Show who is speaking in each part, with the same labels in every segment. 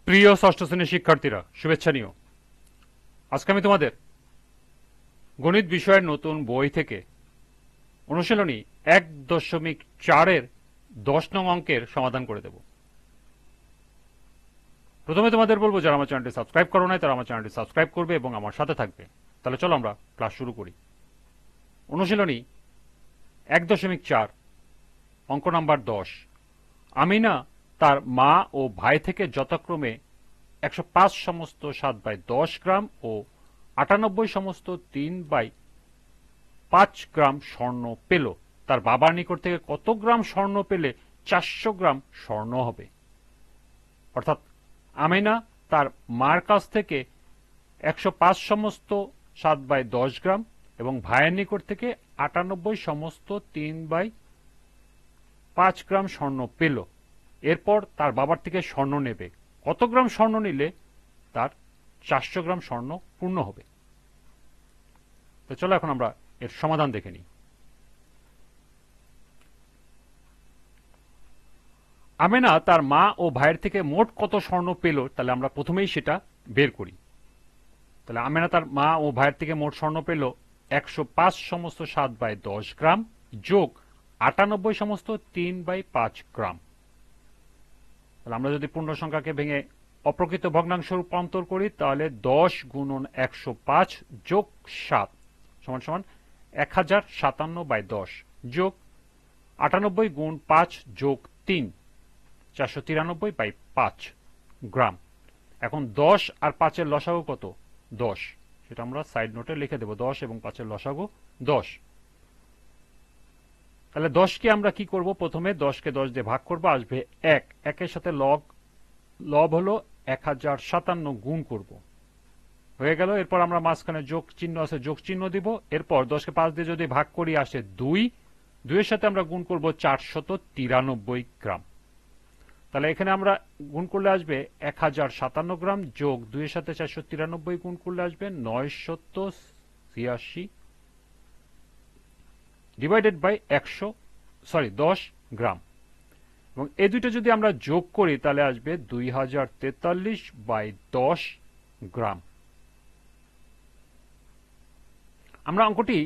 Speaker 1: প্রিয় ষষ্ঠ শ্রেণীর শিক্ষার্থীরা, শুভেচ্ছা নিও। আজকে আমি তোমাদের গণিত বিষয়ের নতুন বই থেকে অনুশীলনী 1.4-এর 10 নং অঙ্কের সমাধান করে দেব। প্রথমে তোমাদের বলবো, যারা আমার চ্যানেলটি সাবস্ক্রাইব করো নাই তারা আমার চ্যানেলটি সাবস্ক্রাইব করবে এবং আমার সাথে থাকবে। তাহলে চলো আমরা ক্লাস শুরু করি। অনুশীলনী 1.4, অঙ্ক নাম্বার 10। আমিনা তার মা ও ভাই থেকে যথাক্রমে 105 সমস্ত 7/10 গ্রাম ও 98 সমস্ত 3/5 গ্রাম স্বর্ণ পেল। তার বাবার নিকট থেকে কত গ্রাম স্বর্ণ পেলে 400 গ্রাম স্বর্ণ হবে? অর্থাৎ আমিনা তার মার কাছ থেকে 105 সমস্ত 7/10 গ্রাম এবং ভাইয়ের নিকট থেকে 98 সমস্ত 3/5 গ্রাম স্বর্ণ পেল। এরপর তার বাবার থেকে স্বর্ণ নেবে। কত গ্রাম স্বর্ণ নিলে তার 400 গ্রাম স্বর্ণ পূর্ণ হবে? তো চলো এখন আমরা এর সমাধান দেখে নিই। আমেনা তার মা ও ভাইয়ের থেকে মোট কত স্বর্ণ পেল, তাহলে আমরা প্রথমেই সেটা বের করি। তাহলে আমেনা তার মা ও ভাইয়ের থেকে মোট স্বর্ণ পেল 105 সমস্ত 7/10 গ্রাম যোগ 98 সমস্ত 3/5 গ্রাম। তাহলে আমরা যদি পূর্ণ সংখ্যাকে ভেঙে অপ্রকৃত ভগ্নাংশ রূপান্তর করি, তাহলে 10 গুণন 105 যোগ 7 সমান সমান 1057/10 যোগ 98 গুণ 5 যোগ 3 493/5 গ্রাম। এখন 10 আর 5-এর লসাগু কত? 10। সেটা আমরা সাইড নোটে লিখে দেব। 10 এবং 5-এর লসাগু 10। তাহলে 10কে আমরা কি করব? প্রথমে 10কে 10 দিয়ে ভাগ করব, আসবে 1। 1-এর সাথে লব হলো 1057 গুণ করব, হয়ে গেল। এরপর আমরা মাঝখানে যোগ চিহ্ন আছে, যোগ চিহ্ন দিব। এরপর 10কে 5 দিয়ে যদি ভাগ করি আসে 2। 2-এর সাথে আমরা গুণ করব 493 গ্রাম। তাহলে এখানে আমরা গুণ করলে আসবে 1057 গ্রাম যোগ 2-এর সাথে 493 গুণ করলে আসবে 986 ডিভাইডেড বাই 10 গ্রাম। এবং এই দুইটা যদি আমরা যোগ করি তাহলে আসবে 2043/10 গ্রাম। আমরা অঙ্কটি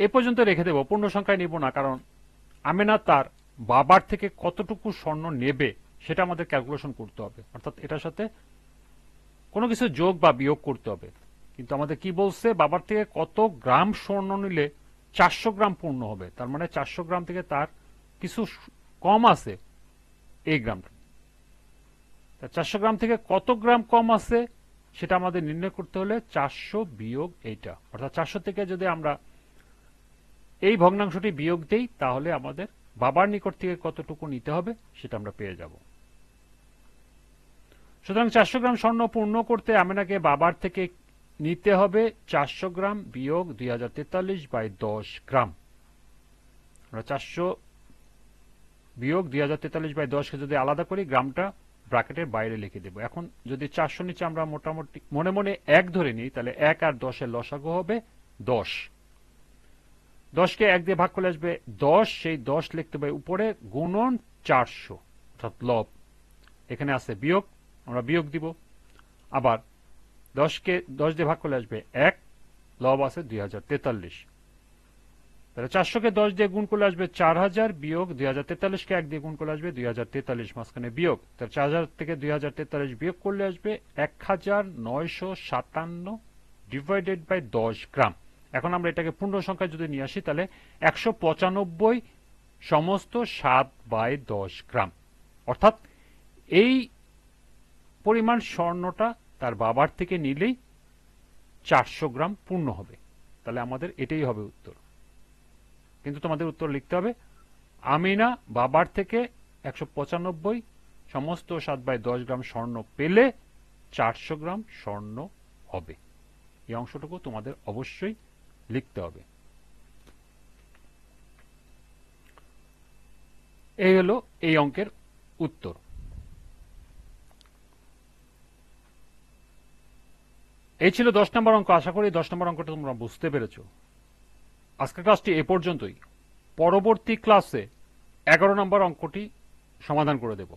Speaker 1: এ পর্যন্ত রেখে দেব, পূর্ণ সংখ্যায় নিব না, কারণ আমেনা তার বাবার থেকে কতটুকু স্বর্ণ নেবে সেটা আমাদের ক্যালকুলেশন করতে হবে। অর্থাৎ এটার সাথে কোনো কিছু যোগ বা বিয়োগ করতে হবে। কিন্তু আমাদের কি বলছে? বাবার থেকে কত গ্রাম স্বর্ণ নিলে 400 গ্রাম পূর্ণ হবে। তার মানে 400 গ্রাম থেকে তার কিছু কম আছে এই গ্রামটা। 400 গ্রাম থেকে কত গ্রাম কম আছে সেটা আমাদের নির্ণয় করতে হলে 400 বিয়োগ এইটা। অর্থাৎ 400 থেকে যদি আমরা এই ভগ্নাংশটি বিয়োগ দেই তাহলে আমাদের বাবার নিকট থেকে কতটুকু নিতে হবে সেটা আমরা পেয়ে যাব। সুতরাং 400 গ্রাম স্বর্ণ পূর্ণ করতে আমেনাকে বাবার থেকে নিতে হবে 400 গ্রাম বিয়োগ 2043/10 গ্রাম। আমরা 400 বিয়োগ 2043/10কে যদি আলাদা করি, গ্রামটা ব্র্যাকেটের বাইরে লিখে দেব। এখন যদি 400 নিচে আমরা মোটামুটি মনে মনে 1 ধরে নিই, তাহলে 1 আর 10-এর লসাগু হবে 10। 10কে 1 দিয়ে ভাগ করলে আসবে 10। সেই 10 লিখতে হবে উপরে গুণন 400 অর্থাৎ লব। এখানে আছে বিয়োগ, আমরা বিয়োগ দিব। আবার 10কে 10 দিয়ে ভাগ করলে আসবে 1, লব আছে 2043। তাহলে 400কে 10 দিয়ে গুণ করলে আসবে 4000 বিয়োগ 2043কে 1 দিয়ে গুণ করলে আসবে 2043, মাঝখানে বিয়োগ। তাহলে 4000 থেকে 2043 বিয়োগ করলে আসবে 1957 ডিভাইডেড বাই 10 গ্রাম। এখন আমরা এটাকে পূর্ণ সংখ্যায় যদি নিয়ে আসি তাহলে 195 সমস্ত 7/10 গ্রাম। অর্থাৎ এই পরিমাণ স্বর্ণটা তার বাবার থেকে নিলেই 400 গ্রাম পূর্ণ হবে। তাহলে আমাদের এটাই হবে উত্তর। কিন্তু তোমাদের উত্তর লিখতে হবে আমিনা বাবার থেকে 195 সমস্ত 7/10 গ্রাম স্বর্ণ পেলে 400 গ্রাম স্বর্ণ হবে। এই অংশটুকু তোমাদের অবশ্যই লিখতে হবে। এই হলো এই অঙ্কের উত্তর। এই ছিল 10 নম্বর অঙ্ক। আশা করি 10 নম্বর অঙ্কটা তোমরা বুঝতে পেরেছো। আজকের ক্লাসটি এ পর্যন্তই। পরবর্তী ক্লাসে 11 নম্বর অঙ্কটি সমাধান করে দেব।